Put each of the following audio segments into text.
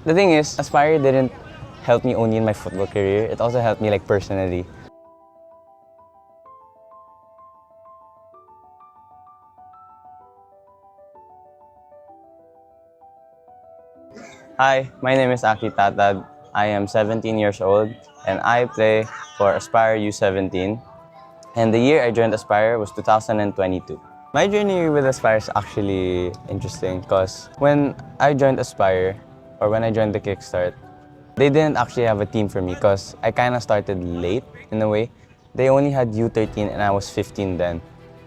The thing is, Aspire didn't help me only in my football career. It also helped me like personally. Hi, my name is Aki Tatad. I am 17 years old and I play for Aspire U17. And the year I joined Aspire was 2022. My journey with Aspire is actually interesting because when I joined Aspire, or when I joined the Kickstart, they didn't actually have a team for me because I kind of started late in a way. They only had U13 and I was 15 then.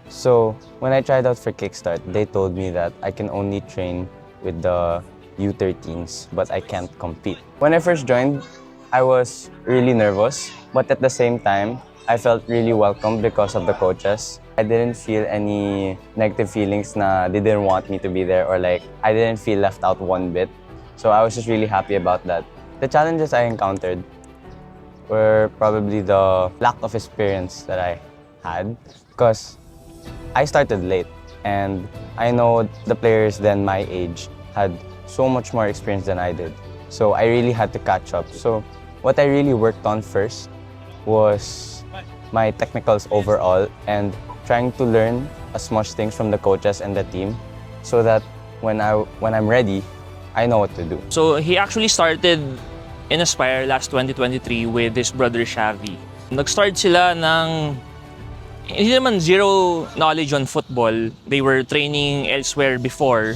So when I tried out for Kickstart, they told me that I can only train with the U13s, but I can't compete. When I first joined, I was really nervous, but at the same time, I felt really welcome because of the coaches. I didn't feel any negative feelings na they didn't want me to be there, or like I didn't feel left out one bit. So I was just really happy about that. The challenges I encountered were probably the lack of experience that I had because I started late and I know the players then my age had so much more experience than I did. So I really had to catch up. So what I really worked on first was my technicals overall and trying to learn as much things from the coaches and the team so that when I'm ready, I know what to do. So he actually started in Aspire last 2023 with his brother Xavi. Nag-start sila ng hindi naman zero knowledge on football. They were training elsewhere before.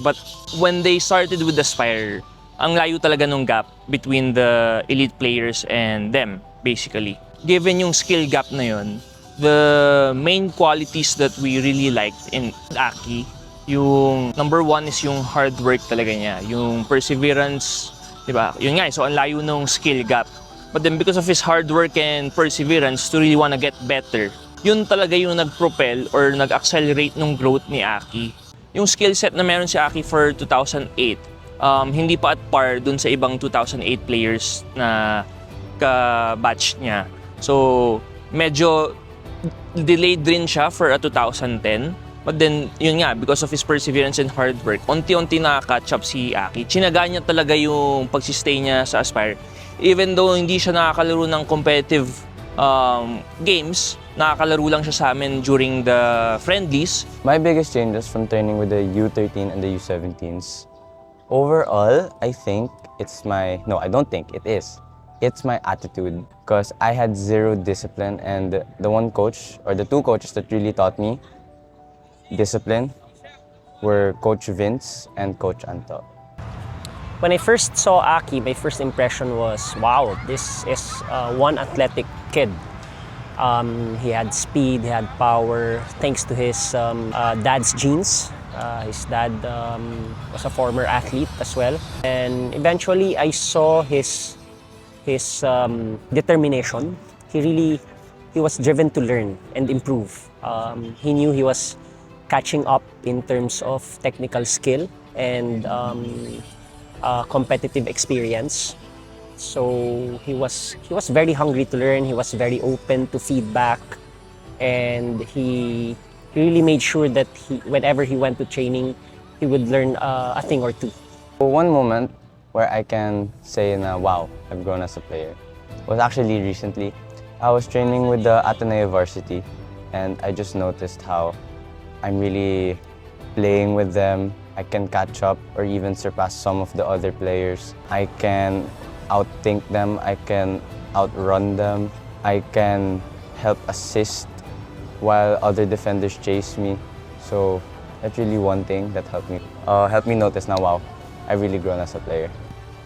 But when they started with Aspire, ang layo talaga nung gap between the elite players and them, basically. Given yung skill gap na yun, the main qualities that we really liked in Aki, yung number one is yung hard work talaga niya, yung perseverance, di ba? Yun nga, so ang layo nung skill gap. But then because of his hard work and perseverance to really wanna get better, yun talaga yung nag-propel or nag-accelerate nung growth ni Aki. Yung skill set na meron si Aki for 2008, hindi pa at par dun sa ibang 2008 players na ka-batch niya. So, medyo delayed rin siya for a 2010. But then, yun nga, because of his perseverance and hard work, unti-unti nakaka-catch up si Aki. Tsinaga niya talaga yung pagsistay niya sa Aspire. Even though hindi siya nakakalaro ng competitive games, nakakalaro lang siya sa amin during the friendlies. My biggest changes from training with the U13 and the U17s, overall, I think it's my, no, I don't think, it is. It's my attitude because I had zero discipline and the one coach or the two coaches that really taught me discipline were Coach Vince and Coach Anto. When I first saw Aki, my first impression was, wow, this is one athletic kid. He had speed, he had power, thanks to his dad's genes. His dad was a former athlete as well. And eventually, I saw his determination. He was driven to learn and improve. He knew he was catching up in terms of technical skill and competitive experience. So he was very hungry to learn. He was very open to feedback, and he really made sure that whenever he went to training, he would learn a thing or two. One moment where I can say na wow, I've grown as a player was actually recently. I was training with the Ateneo varsity and I just noticed how I'm really playing with them. I can catch up or even surpass some of the other players. I can outthink them, I can outrun them, I can help assist while other defenders chase me. So that's really one thing that helped me notice na wow, I've really grown as a player.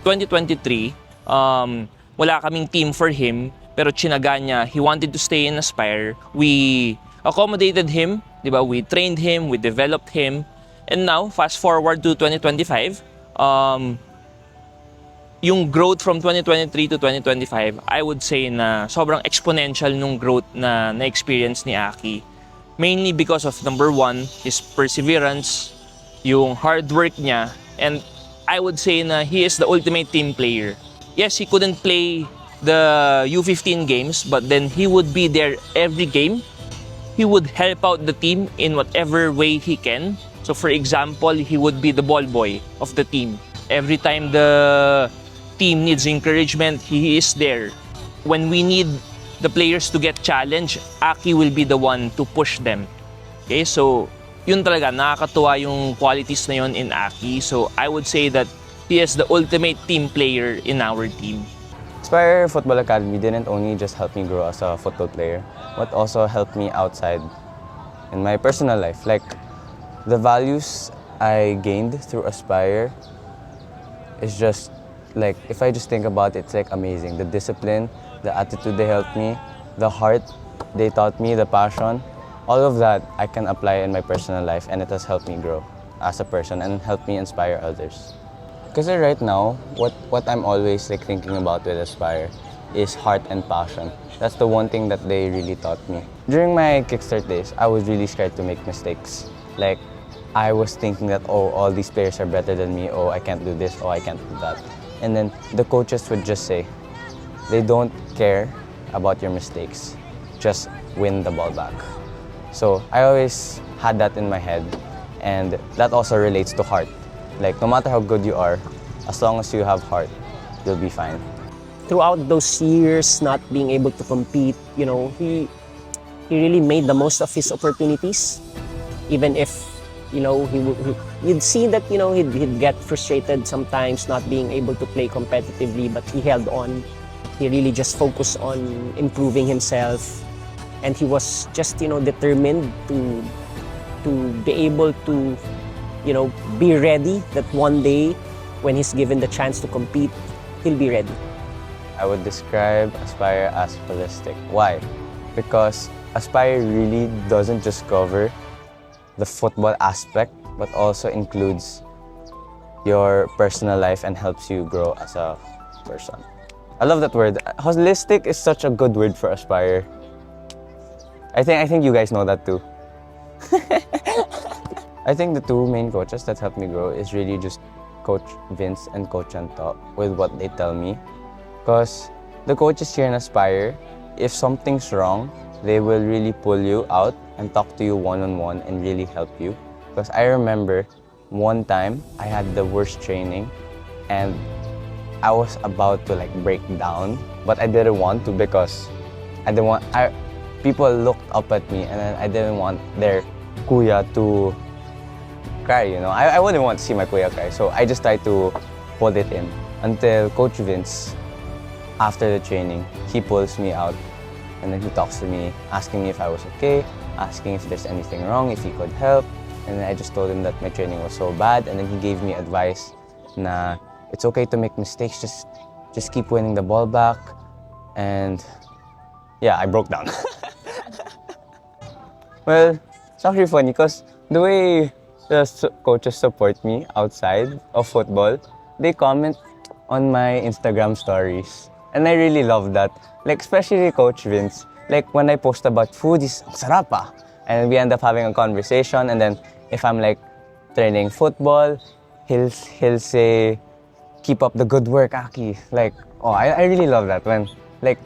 2023, wala kaming team for him, pero tsinaga niya, he wanted to stay in Aspire. We accommodated him, di ba? We trained him, we developed him. And now, fast forward to 2025, yung growth from 2023 to 2025, I would say na sobrang exponential nung growth na na-experience ni Aki. Mainly because of number one, his perseverance, yung hard work niya, and I would say na he is the ultimate team player. Yes, he couldn't play the U15 games, but then he would be there every game. He would help out the team in whatever way he can. So for example, he would be the ball boy of the team. Every time the team needs encouragement, he is there. When we need the players to get challenged, Aki will be the one to push them. Okay, so yun talaga, nakakatuwa yung qualities na yun in Aki. So I would say that he is the ultimate team player in our team. Aspire Football Academy didn't only just help me grow as a football player, but also helped me outside in my personal life. Like, the values I gained through Aspire is just, like, if I just think about it, it's like amazing. The discipline, the attitude they helped me, the heart they taught me, the passion, all of that I can apply in my personal life, and it has helped me grow as a person and helped me inspire others. Because right now, what I'm always like thinking about with Aspire is heart and passion. That's the one thing that they really taught me. During my Kickstart days, I was really scared to make mistakes. Like, I was thinking that, oh, all these players are better than me, oh, I can't do this, oh, I can't do that. And then the coaches would just say, they don't care about your mistakes, just win the ball back. So I always had that in my head, and that also relates to heart. Like, no matter how good you are, as long as you have heart, you'll be fine. Throughout those years not being able to compete, you know, he really made the most of his opportunities. Even if, you know, you'd see that, you know, he'd get frustrated sometimes not being able to play competitively, but he held on. He really just focused on improving himself, and he was just, you know, determined to be able to, you know, be ready that one day when he's given the chance to compete, he'll be ready. I would describe Aspire as holistic. Why? Because Aspire really doesn't just cover the football aspect, but also includes your personal life and helps you grow as a person. I love that word. Holistic is such a good word for Aspire. I think you guys know that too. I think the two main coaches that helped me grow is really just Coach Vince and Coach Anto with what they tell me. Because the coaches here in Aspire, if something's wrong, they will really pull you out and talk to you one-on-one and really help you. Because I remember one time I had the worst training and I was about to like break down, but I didn't want to because people looked up at me and then I didn't want their kuya to cry, you know. I wouldn't want to see my kuya cry, so I just tried to hold it in until Coach Vince, after the training, he pulls me out and then he talks to me, asking me if I was okay, asking if there's anything wrong, if he could help. And then I just told him that my training was so bad, and then he gave me advice na it's okay to make mistakes, just keep winning the ball back. And yeah, I broke down. Well, it's actually funny because the way the coaches support me outside of football, they comment on my Instagram stories. And I really love that. Like, especially Coach Vince. Like, when I post about food, he's ang sarap ah. And we end up having a conversation. And then, if I'm like training football, he'll say, keep up the good work, Aki. Like, oh, I really love that. When, like,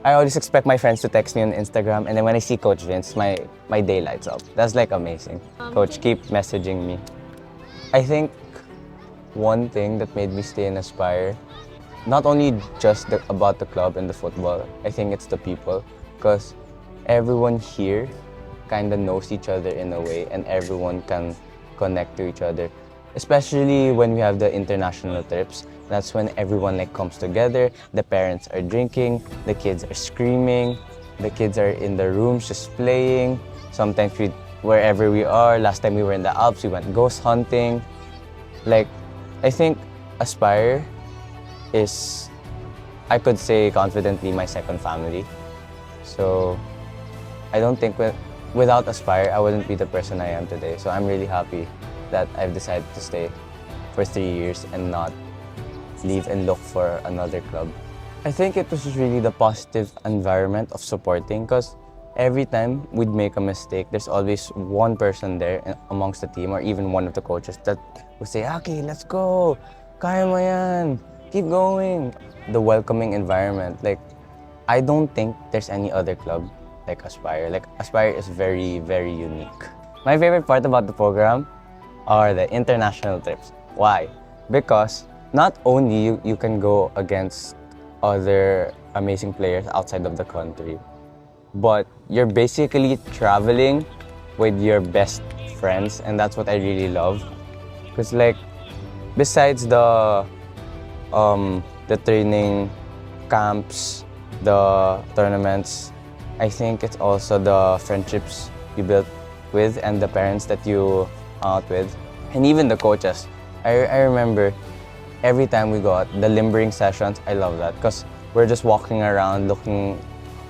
I always expect my friends to text me on Instagram, and then when I see Coach Vince, my day lights up. That's like amazing. Coach, keep messaging me. I think one thing that made me stay in Aspire, not only just about the club and the football, I think it's the people. Because everyone here kind of knows each other in a way, and everyone can connect to each other. Especially when we have the international trips. That's when everyone like comes together. The parents are drinking, the kids are screaming, the kids are in the rooms just playing. Sometimes wherever we are, last time we were in the Alps, we went ghost hunting. Like, I think Aspire is, I could say confidently, my second family. So I don't think without Aspire, I wouldn't be the person I am today. So I'm really happy that I've decided to stay for 3 years and not leave and look for another club. I think it was really the positive environment of supporting, because every time we'd make a mistake, there's always one person there amongst the team or even one of the coaches that would say, Aki, let's go, kaya mo yan, keep going. The welcoming environment, like, I don't think there's any other club like Aspire. Like, Aspire is very, very unique. My favorite part about the program are the international trips. Why? because not only you can go against other amazing players outside of the country, but you're basically traveling with your best friends, and that's what I really love. Because like, besides the training camps, the tournaments, I think it's also the friendships you built with and the parents that you hung out with, and even the coaches. I remember every time we go out, the limbering sessions, I love that because we're just walking around, looking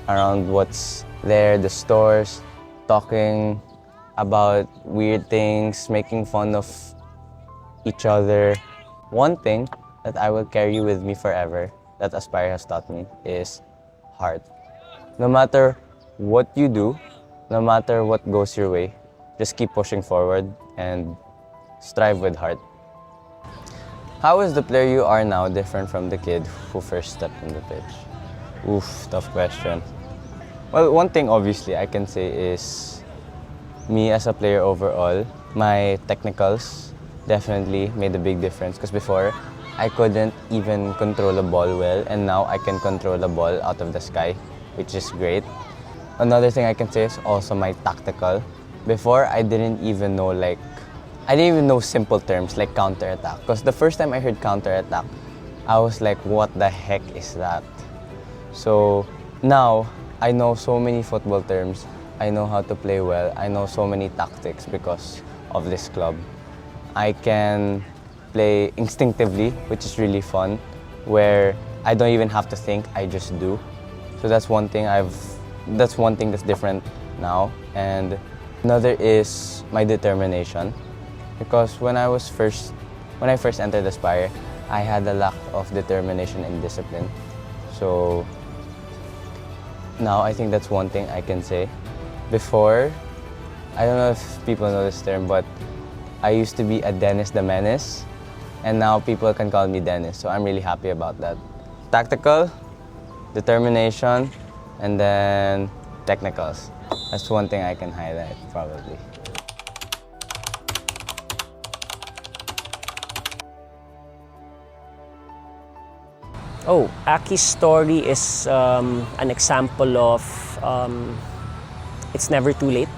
around what's there, the stores, talking about weird things, making fun of each other. One thing that I will carry with me forever that Aspire has taught me is heart. No matter what you do, no matter what goes your way, just keep pushing forward and strive with heart. How is the player you are now different from the kid who first stepped on the pitch? Oof, tough question. Well, one thing obviously I can say is me as a player overall, my technicals definitely made a big difference because before I couldn't even control a ball well, and now I can control the ball out of the sky, which is great. Another thing I can say is also my tactical. Before I didn't even know simple terms like counter-attack. Because the first time I heard counter-attack, I was like, what the heck is that? So now I know so many football terms. I know how to play well. I know so many tactics because of this club. I can play instinctively, which is really fun, where I don't even have to think, I just do. So that's one thing that's different now. And another is my determination. Because when I first entered Aspire, I had a lack of determination and discipline. So now I think that's one thing I can say. Before, I don't know if people know this term, but I used to be a Dennis the Menace, and now people can call me Dennis, so I'm really happy about that. Tactical, determination, and then technicals. That's one thing I can highlight, probably. Oh, Aki's story is an example of it's never too late.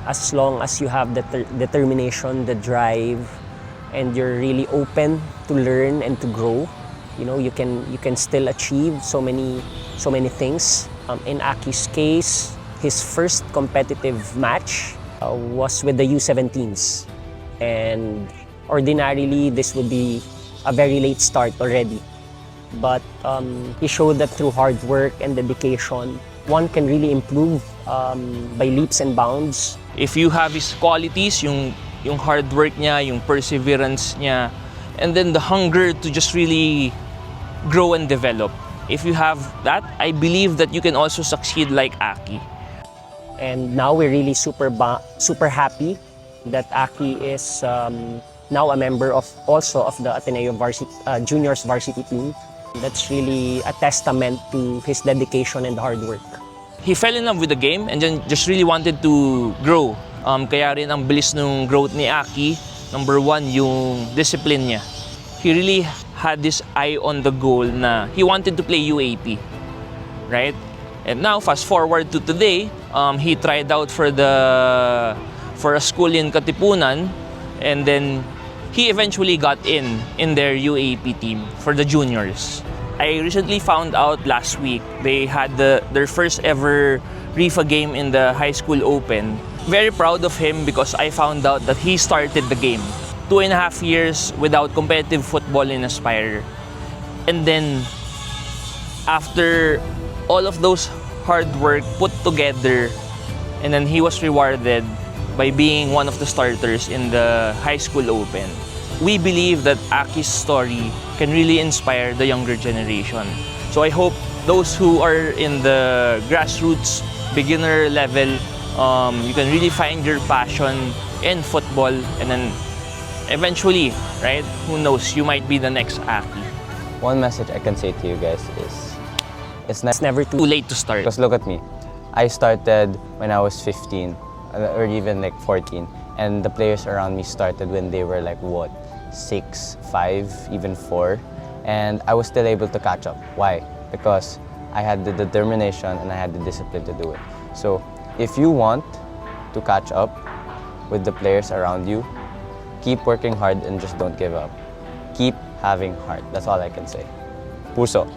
As long as you have the determination, the drive, and you're really open to learn and to grow, you can still achieve so many things. In Aki's case, his first competitive match was with the U17s, and ordinarily this would be a very late start already. But he showed that through hard work and dedication, one can really improve by leaps and bounds. If you have his qualities, yung hard work niya, yung perseverance niya, and then the hunger to just really grow and develop. If you have that, I believe that you can also succeed like Aki. And now we're really super happy that Aki is now a member of the Ateneo Juniors varsity team. That's really a testament to his dedication and hard work. He fell in love with the game and then just really wanted to grow. Kaya rin ang bilis ng growth ni Aki. Number one, yung discipline niya. He really had this eye on the goal na he wanted to play UAP, right? And now, fast forward to today, he tried out for a school in Katipunan, and then he eventually got in their UAP team for the juniors. I recently found out last week they had their first ever Rifa game in the high school open. Very proud of him because I found out that he started the game. 2.5 years without competitive football in Aspire. And then, after all of those hard work put together, and then he was rewarded by being one of the starters in the high school open. We believe that Aki's story can really inspire the younger generation. So I hope those who are in the grassroots, beginner level, you can really find your passion in football, and then eventually, right, who knows, you might be the next Aki. One message I can say to you guys is, It's never too Too late to start. because look at me. I started when I was 15 or even like 14, and the players around me started when they were like what, 6, 5, even 4, and I was still able to catch up. Why? Because I had the determination and I had the discipline to do it. So if you want to catch up with the players around you, keep working hard and just don't give up. Keep having heart. That's all I can say. Puso.